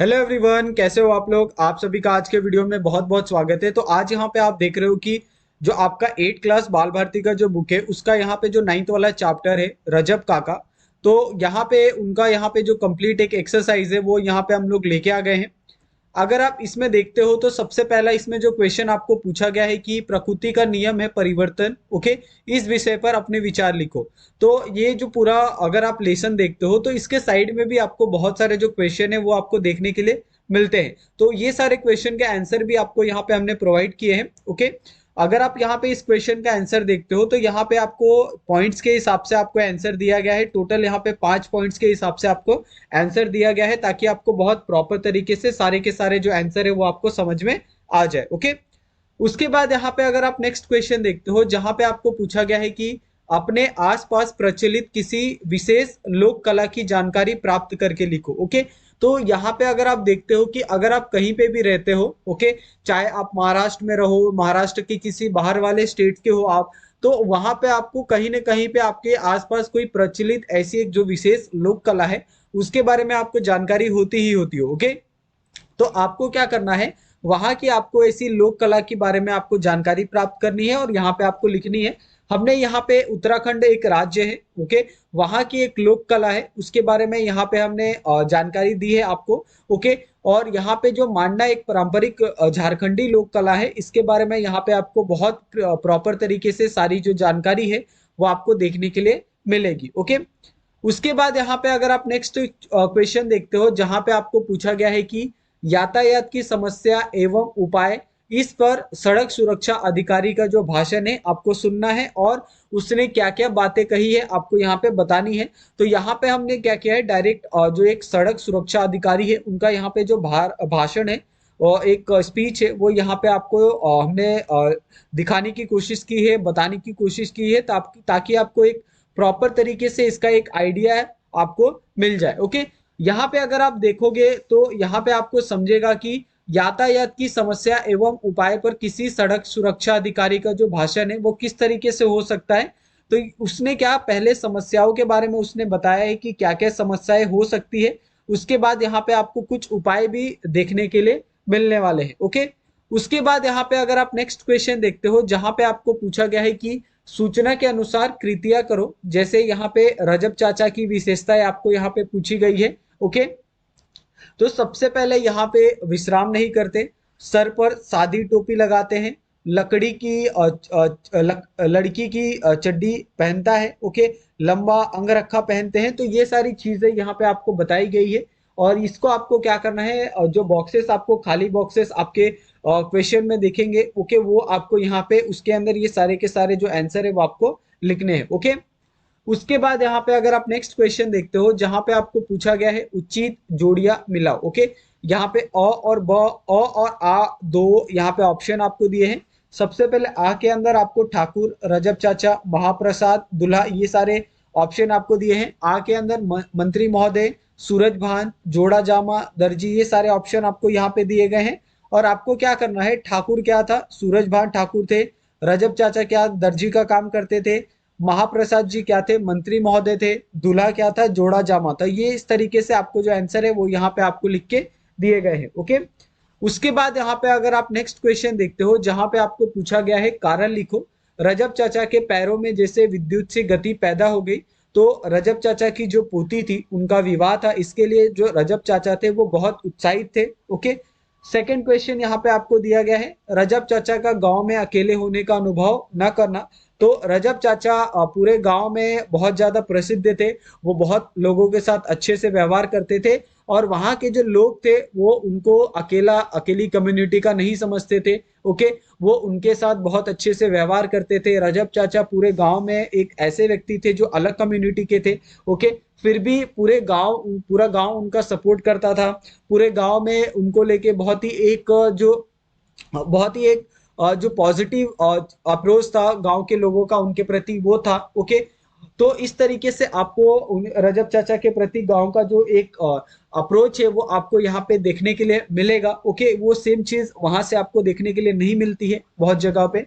Hello everyone, कैसे हो आप लोग। आप सभी का आज के वीडियो में बहुत बहुत स्वागत है। तो आज यहाँ पे आप देख रहे हो कि जो आपका 8 क्लास बाल भारती का जो बुक है उसका यहाँ पे जो 9th वाला चैप्टर है रजब काका। तो यहाँ पे उनका यहाँ पे जो कंप्लीट एक एक्सरसाइज है वो यहाँ पे हम लोग लेके आ गए हैं। अगर आप इसमें देखते हो तो सबसे पहला इसमें जो क्वेश्चन आपको पूछा गया है कि प्रकृति का नियम है परिवर्तन। ओके, इस विषय पर अपने विचार लिखो। तो ये जो पूरा अगर आप लेसन देखते हो तो इसके साइड में भी आपको बहुत सारे जो क्वेश्चन है वो आपको देखने के लिए मिलते हैं। तो ये सारे क्वेश्चन के आंसर भी आपको यहाँ पे हमने प्रोवाइड किए हैं। ओके, अगर आप यहाँ पे इस क्वेश्चन का आंसर देखते हो तो यहाँ पे आपको पॉइंट्स के हिसाब से आपको आंसर दिया गया है। टोटल यहाँ पे 5 पॉइंट्स के हिसाब से आपको आंसर दिया गया है ताकि आपको बहुत प्रॉपर तरीके से सारे के सारे जो आंसर है वो आपको समझ में आ जाए। ओके, उसके बाद यहाँ पे अगर आप नेक्स्ट क्वेश्चन देखते हो जहां पे आपको पूछा गया है कि अपने आसपास प्रचलित किसी विशेष लोक कला की जानकारी प्राप्त करके लिखो। ओके, तो यहाँ पे अगर आप देखते हो कि अगर आप कहीं पे भी रहते हो, ओके, चाहे आप महाराष्ट्र में रहो, महाराष्ट्र के किसी बाहर वाले स्टेट के हो आप, तो वहां पे आपको कहीं ना कहीं पे आपके आसपास कोई प्रचलित ऐसी एक जो विशेष लोक कला है उसके बारे में आपको जानकारी होती ही होती हो। ओके, तो आपको क्या करना है, वहां की आपको ऐसी लोक कला के बारे में आपको जानकारी प्राप्त करनी है और यहाँ पे आपको लिखनी है। हमने यहाँ पे उत्तराखंड एक राज्य है, ओके, वहां की एक लोक कला है उसके बारे में यहाँ पे हमने जानकारी दी है आपको। ओके, और यहाँ पे जो मांडना एक पारंपरिक झारखंडी लोक कला है इसके बारे में यहाँ पे आपको बहुत प्रॉपर तरीके से सारी जो जानकारी है वो आपको देखने के लिए मिलेगी। ओके, उसके बाद यहाँ पे अगर आप नेक्स्ट क्वेश्चन देखते हो जहां पे आपको पूछा गया है कि यातायात की समस्या एवं उपाय, इस पर सड़क सुरक्षा अधिकारी का जो भाषण है आपको सुनना है और उसने क्या क्या बातें कही है आपको यहाँ पे बतानी है। तो यहाँ पे हमने क्या किया है, डायरेक्ट जो एक सड़क सुरक्षा अधिकारी है उनका यहाँ पे जो भाषण है और एक स्पीच है वो यहाँ पे आपको हमने दिखाने की कोशिश की है, बताने की कोशिश की है ताकि आपको एक प्रॉपर तरीके से इसका एक आइडिया आपको मिल जाए। ओके, यहाँ पे अगर आप देखोगे तो यहाँ पे आपको समझेगा कि यातायात की समस्या एवं उपाय पर किसी सड़क सुरक्षा अधिकारी का जो भाषण है वो किस तरीके से हो सकता है। तो उसने क्या पहले समस्याओं के बारे में उसने बताया है कि क्या क्या समस्याएं हो सकती है। उसके बाद यहाँ पे आपको कुछ उपाय भी देखने के लिए मिलने वाले हैं। ओके, उसके बाद यहाँ पे अगर आप नेक्स्ट क्वेश्चन देखते हो जहां पे आपको पूछा गया है कि सूचना के अनुसार कृतियां करो। जैसे यहाँ पे रजब चाचा की विशेषताएं आपको यहाँ पे पूछी गई है। ओके, तो सबसे पहले यहाँ पे विश्राम नहीं करते, सर पर सादी टोपी लगाते हैं, लकड़ी की लड़की की चड्डी पहनता है। ओके, लंबा अंगरखा पहनते हैं। तो ये सारी चीजें यहाँ पे आपको बताई गई है और इसको आपको क्या करना है, जो बॉक्सेस आपको खाली बॉक्सेस आपके क्वेश्चन में देखेंगे, ओके, वो आपको यहाँ पे उसके अंदर ये सारे के सारे जो आंसर है वो आपको लिखने हैं। ओके, उसके बाद यहाँ पे अगर आप नेक्स्ट क्वेश्चन देखते हो जहां पे आपको पूछा गया है उचित जोड़ियां मिलाओ। ओके, यहाँ पे अ और ब, अ और आ दो यहाँ पे ऑप्शन आपको दिए हैं। सबसे पहले आ के अंदर आपको ठाकुर, रजब चाचा, महाप्रसाद, दुल्हा, ये सारे ऑप्शन आपको दिए हैं। आ के अंदर मंत्री महोदय, सूरज भान, जोड़ा जामा, दर्जी, ये सारे ऑप्शन आपको यहाँ पे दिए गए हैं। और आपको क्या करना है, ठाकुर क्या था, सूरज भान ठाकुर थे, रजब चाचा क्या दर्जी का काम करते थे, महाप्रसाद जी क्या थे, मंत्री महोदय थे, दूल्हा क्या था, जोड़ा जामा था। ये इस तरीके से आपको जो आंसर है वो यहाँ पे आपको लिख के दिए गए हैं। ओके, उसके बाद यहाँ पे अगर आप नेक्स्ट क्वेश्चन देखते हो जहां पे आपको पूछा गया है कारण लिखो। रजब चाचा के पैरों में जैसे विद्युत से गति पैदा हो गई, तो रजब चाचा की जो पोती थी उनका विवाह था, इसके लिए जो रजब चाचा थे वो बहुत उत्साहित थे। ओके, सेकंड क्वेश्चन यहाँ पे आपको दिया गया है, रजब चाचा का गांव में अकेले होने का अनुभव न करना। तो रजब चाचा पूरे गांव में बहुत ज्यादा प्रसिद्ध थे, वो बहुत लोगों के साथ अच्छे से व्यवहार करते थे और वहां के जो लोग थे वो उनको अकेली कम्युनिटी का नहीं समझते थे। ओके, वो उनके साथ बहुत अच्छे से व्यवहार करते थे। रजब चाचा पूरे गांव में एक ऐसे व्यक्ति थे जो अलग कम्युनिटी के थे। ओके, फिर भी पूरा गांव उनका सपोर्ट करता था। पूरे गांव में उनको लेके बहुत ही एक जो पॉजिटिव अप्रोच था गांव के लोगों का उनके प्रति वो था। ओके, तो इस तरीके से आपको रजब चाचा के प्रति गांव का जो एक अप्रोच है वो आपको यहाँ पे देखने के लिए मिलेगा। ओके, वो सेम चीज वहां से आपको देखने के लिए नहीं मिलती है बहुत जगह पे।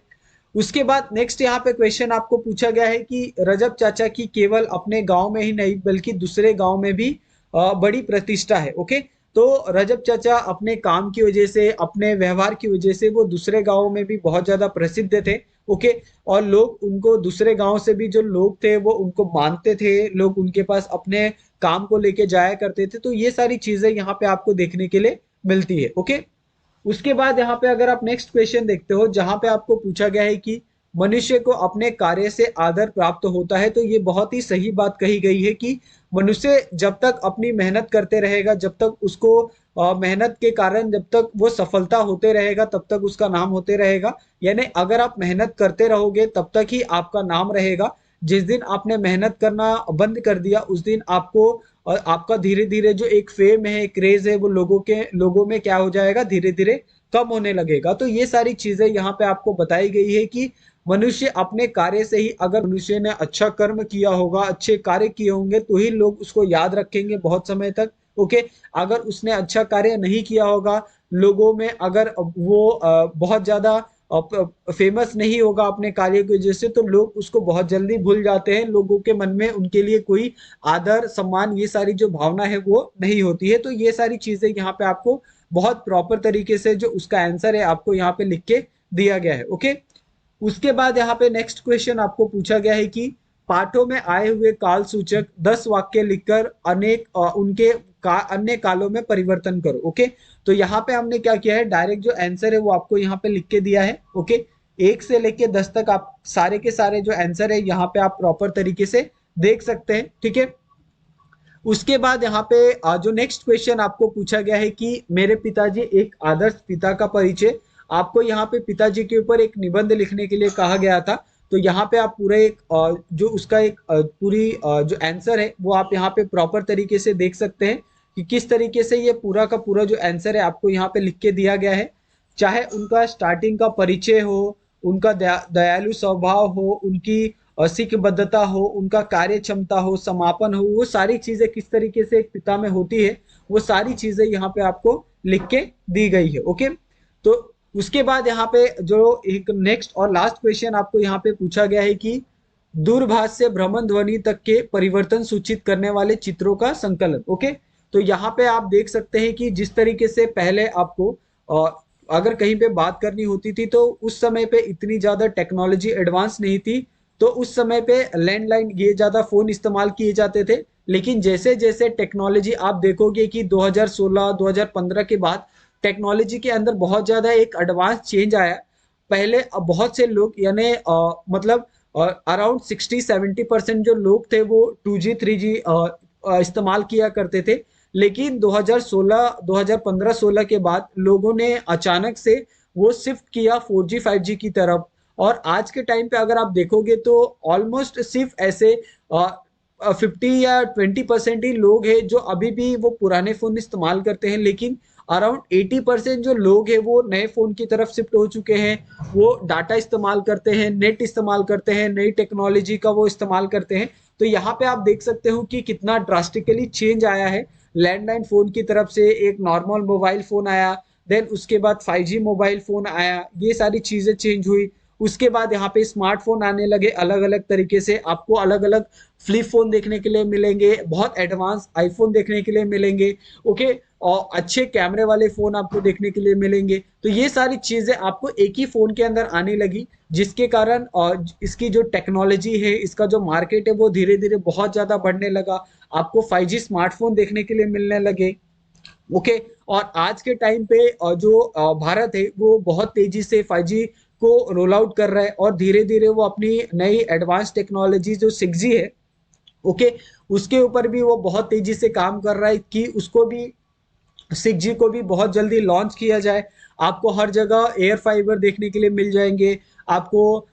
उसके बाद नेक्स्ट यहाँ पे क्वेश्चन आपको पूछा गया है कि रजब चाचा की केवल अपने गांव में ही नहीं बल्कि दूसरे गांव में भी बड़ी प्रतिष्ठा है। ओके, तो रजब चाचा अपने काम की वजह से, अपने व्यवहार की वजह से वो दूसरे गाँव में भी बहुत ज्यादा प्रसिद्ध थे। ओके। और लोग उनको, दूसरे गांव से भी जो लोग थे वो उनको मानते थे, लोग उनके पास अपने काम को लेके जाया करते थे। तो ये सारी चीजें यहाँ पे आपको देखने के लिए मिलती है। ओके। उसके बाद यहाँ पे अगर आप नेक्स्ट क्वेश्चन देखते हो, जहां पे आपको पूछा गया है कि मनुष्य को अपने कार्य से आदर प्राप्त होता है, तो ये बहुत ही सही बात कही गई है कि मनुष्य जब तक अपनी मेहनत करते रहेगा, जब तक उसको मेहनत के कारण जब तक वो सफलता होते रहेगा, तब तक उसका नाम होते रहेगा। यानी अगर आप मेहनत करते रहोगे तब तक ही आपका नाम रहेगा। जिस दिन आपने मेहनत करना बंद कर दिया, उस दिन आपको और आपका धीरे धीरे जो एक फेम है, क्रेज है, वो लोगों में क्या हो जाएगा, धीरे धीरे कम होने लगेगा। तो ये सारी चीजें यहाँ पे आपको बताई गई है कि मनुष्य अपने कार्य से ही, अगर मनुष्य ने अच्छा कर्म किया होगा, अच्छे कार्य किए होंगे, तो ही लोग उसको याद रखेंगे बहुत समय तक। ओके। अगर उसने अच्छा कार्य नहीं किया होगा, लोगों में अगर वो बहुत ज्यादा फेमस नहीं होगा अपने कार्य की वजह से, तो लोग उसको बहुत जल्दी भूल जाते हैं। लोगों के मन में उनके लिए कोई आदर सम्मान, ये सारी जो भावना है वो नहीं होती है। तो ये सारी चीजें यहाँ पे आपको बहुत प्रॉपर तरीके से जो उसका आंसर है आपको यहाँ पे लिख के दिया गया है। ओके। उसके बाद यहाँ पे नेक्स्ट क्वेश्चन आपको पूछा गया है कि पाठों में आए हुए काल सूचक 10 वाक्य लिखकर उनके अन्य कालों में परिवर्तन करो। ओके। तो यहाँ पे हमने क्या किया है, डायरेक्ट जो आंसर है वो आपको यहाँ पे लिख के दिया है। ओके। 1 से लेके 10 तक आप सारे के सारे जो आंसर है यहाँ पे आप प्रॉपर तरीके से देख सकते हैं। ठीक है। उसके बाद यहाँ पे जो नेक्स्ट क्वेश्चन आपको पूछा गया है कि मेरे पिताजी एक आदर्श पिता का परिचय, आपको यहाँ पे पिताजी के ऊपर एक निबंध लिखने के लिए कहा गया था। तो यहाँ पे आप पूरा एक जो उसका एक पूरी जो आंसर है वो आप यहाँ पे प्रॉपर तरीके से देख सकते हैं कि किस तरीके से ये पूरा का पूरा जो आंसर है आपको यहाँ पे लिख के दिया गया है। चाहे उनका स्टार्टिंग का परिचय हो, उनका दयालु स्वभाव हो, उनकी सीखबद्धता हो, उनका कार्य क्षमता हो, समापन हो, वो सारी चीजें किस तरीके से एक पिता में होती है, वो सारी चीजें यहाँ पे आपको लिख के दी गई है। ओके। तो उसके बाद यहाँ पे जो एक नेक्स्ट और लास्ट क्वेश्चन आपको यहाँ पे पूछा गया है कि दूरभाष से भ्रमण ध्वनि तक के परिवर्तन सूचित करने वाले चित्रों का संकलन। ओके। तो यहाँ पे आप देख सकते हैं कि जिस तरीके से पहले आपको अगर कहीं पे बात करनी होती थी, तो उस समय पे इतनी ज्यादा टेक्नोलॉजी एडवांस नहीं थी। तो उस समय पे लैंडलाइन, ये ज्यादा फोन इस्तेमाल किए जाते थे। लेकिन जैसे जैसे टेक्नोलॉजी आप देखोगे कि 2016 2015 के बाद टेक्नोलॉजी के अंदर बहुत ज्यादा एक एडवांस चेंज आया। पहले बहुत से लोग, यानी मतलब अराउंड 60-70% जो लोग थे वो 2G 3G इस्तेमाल किया करते थे। लेकिन 2015-16 के बाद लोगों ने अचानक से वो शिफ्ट किया 4G 5G की तरफ। और आज के टाइम पे अगर आप देखोगे तो ऑलमोस्ट सिर्फ ऐसे 50 या 20% ही लोग हैं जो अभी भी वो पुराने फोन इस्तेमाल करते हैं। लेकिन अराउंड 80% जो लोग हैं वो नए फोन की तरफ शिफ्ट हो चुके हैं। वो डाटा इस्तेमाल करते हैं, नेट इस्तेमाल करते हैं, नई टेक्नोलॉजी का वो इस्तेमाल करते हैं। तो यहाँ पे आप देख सकते हो कि कितना ड्रास्टिकली चेंज आया है। लैंडलाइन फोन की तरफ से एक नॉर्मल मोबाइल फोन आया, देन उसके बाद 5G मोबाइल फोन आया, ये सारी चीजें चेंज हुई। उसके बाद यहाँ पे स्मार्टफोन आने लगे अलग अलग तरीके से, आपको अलग अलग फ्लिप फोन देखने के लिए मिलेंगे, बहुत एडवांस आईफोन देखने के लिए मिलेंगे। ओके। और अच्छे कैमरे वाले फोन आपको देखने के लिए मिलेंगे। तो ये सारी चीजें आपको एक ही फोन के अंदर आने लगी, जिसके कारण और इसकी जो टेक्नोलॉजी है, इसका जो मार्केट है वो धीरे धीरे बहुत ज्यादा बढ़ने लगा। आपको 5G स्मार्टफोन देखने के लिए मिलने लगे। ओके। और आज के टाइम पे जो भारत है वो बहुत तेजी से 5G को रोल आउट कर रहा है, और धीरे धीरे वो अपनी नई एडवांस टेक्नोलॉजी जो 6G है, ओके, उसके ऊपर भी वो बहुत तेजी से काम कर रहा है कि उसको भी 6G को भी बहुत जल्दी लॉन्च किया जाए। आपको हर जगह एयर फाइबर देखने के लिए मिल जाएंगे। आपको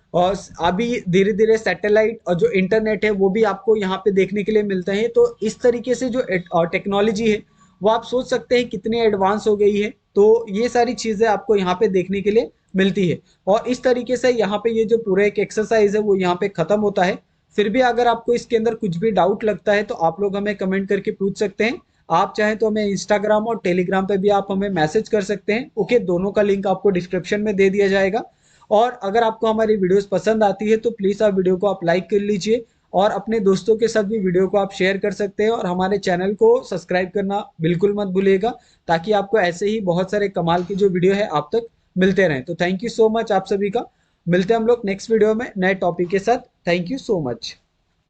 अभी धीरे धीरे सैटेलाइट और जो इंटरनेट है वो भी आपको यहाँ पे देखने के लिए मिलते हैं। तो इस तरीके से जो टेक्नोलॉजी है वो आप सोच सकते हैं कितनी एडवांस हो गई है। तो ये सारी चीजें आपको यहाँ पे देखने के लिए मिलती है। और इस तरीके से यहाँ पे ये जो पूरा एक एक्सरसाइज है वो यहाँ पे खत्म होता है। फिर भी अगर आपको इसके अंदर कुछ भी डाउट लगता है तो आप लोग हमें कमेंट करके पूछ सकते हैं। आप चाहें तो हमें इंस्टाग्राम और टेलीग्राम पे भी आप हमें मैसेज कर सकते हैं। ओके। दोनों का लिंक आपको डिस्क्रिप्शन में दे दिया जाएगा। और अगर आपको हमारी वीडियोस पसंद आती है तो प्लीज आप वीडियो को आप लाइक कर लीजिए, और अपने दोस्तों के साथ भी वीडियो को आप शेयर कर सकते हैं और हमारे चैनल को सब्सक्राइब करना बिल्कुल मत भूलिएगा, ताकि आपको ऐसे ही बहुत सारे कमाल की जो वीडियो है आप तक मिलते रहें। तो थैंक यू सो मच आप सभी का। मिलते हैं हम लोग नेक्स्ट वीडियो में नए टॉपिक के साथ। Thank you so much.